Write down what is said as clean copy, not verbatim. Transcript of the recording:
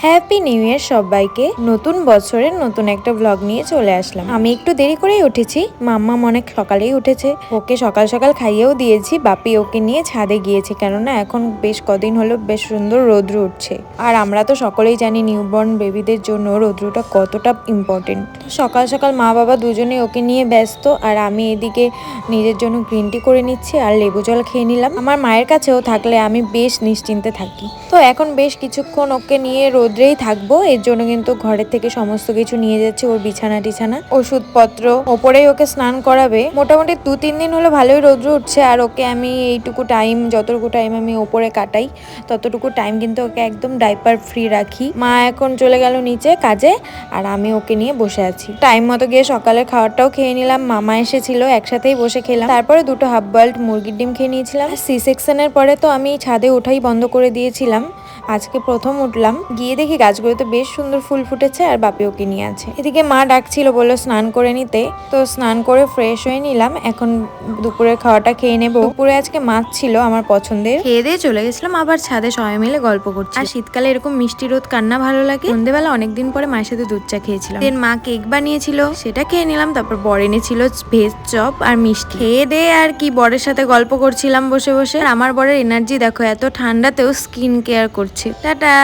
Happy new year সবাইকে। নতুন বছরের নতুন একটা ব্লগ নিয়ে চলে আসলাম। আমি একটু দেরি করেই উঠেছি, মাম্মা অনেক সকালেই উঠেছে। ওকে সকাল সকাল খাইয়েও দিয়েছি। বাপি ওকে নিয়ে ছাদে গিয়েছে, কেননা এখন বেশ কদিন হলো বেশ সুন্দর রৌদ্র উঠছে। আর আমরা তো সকলেই জানি নিউবর্ন বেবিদের জন্য রৌদ্রটা কতটা ইম্পর্টেন্ট। সকাল সকাল মা বাবা দুজনে ওকে নিয়ে ব্যস্ত, আর আমি এদিকে নিজের জন্য গ্রিন টি করে নিচ্ছি আর লেবু জল খেয়ে নিলাম। আমার মায়ের কাছেও থাকলে আমি বেশ নিশ্চিন্তে থাকি। তো এখন বেশ কিছুক্ষণ ওকে নিয়ে রোদ্রেই থাকবো, এর জন্য কিন্তু ঘরের থেকে সমস্ত কিছু নিয়ে যাচ্ছে, ওর বিছানা টিছানা, ওষুধপত্র, ওপরেই ওকে স্নান করাবে। মোটামুটি 2-3 দিন হলো ভালোই রৌদ্র উঠছে, আর ওকে আমি এইটুকু টাইম, যতটুকু টাইম আমি ওপরে কাটাই ততটুকু টাইম কিন্তু ওকে একদম ডাইপার ফ্রি রাখি। মা এখন চলে গেল নিচে কাজে, আর আমি ওকে নিয়ে বসে আছি। টাইম মতো গিয়ে সকালের খাবারটাও খেয়ে নিলাম, মামা এসেছিল, একসাথেই বসে খেলাম। তারপরে 2টো হাফ বয়েলড মুরগির ডিম খেয়ে নিয়েছিলাম। সি সেকশনের পরে তো আমি ছাদে ওঠাই বন্ধ করে দিয়েছিলাম, আজকে প্রথম উঠলাম। গিয়ে দেখি গাছগুলোতে বেশ সুন্দর ফুল ফুটেছে, আর বাপি ওকে নিয়ে আছে। এদিকে মা ডাকছিল, বললো স্নান করে নিতে, তো স্নান করে ফ্রেশ হয়ে নিলাম। এখন দুপুরের খাওয়াটা খেয়ে নেবো। দুপুরে আজকে মাছ ছিল আমার পছন্দের, খেয়ে দিয়ে চলে গেছিলাম আবার ছাদে, সবাই মিলে গল্প করছি। আর শীতকালে এরকম মিষ্টি রোদ কান্না ভালো লাগে। সন্ধ্যেবেলা অনেকদিন পরে মায়ের সাথে দুধ চা খেয়েছিলাম। দেন মা কেক বানিয়েছিল, সেটা খেয়ে নিলাম। তারপর বর এনেছিল ভেজ চপ আর মিষ্টি। খেয়ে দিয়ে আর কি বরের সাথে গল্প করছিলাম বসে বসে। আর আমার বরের এনার্জি দেখো, এত ঠান্ডাতেও স্কিন কেয়ার করছে। টাটা।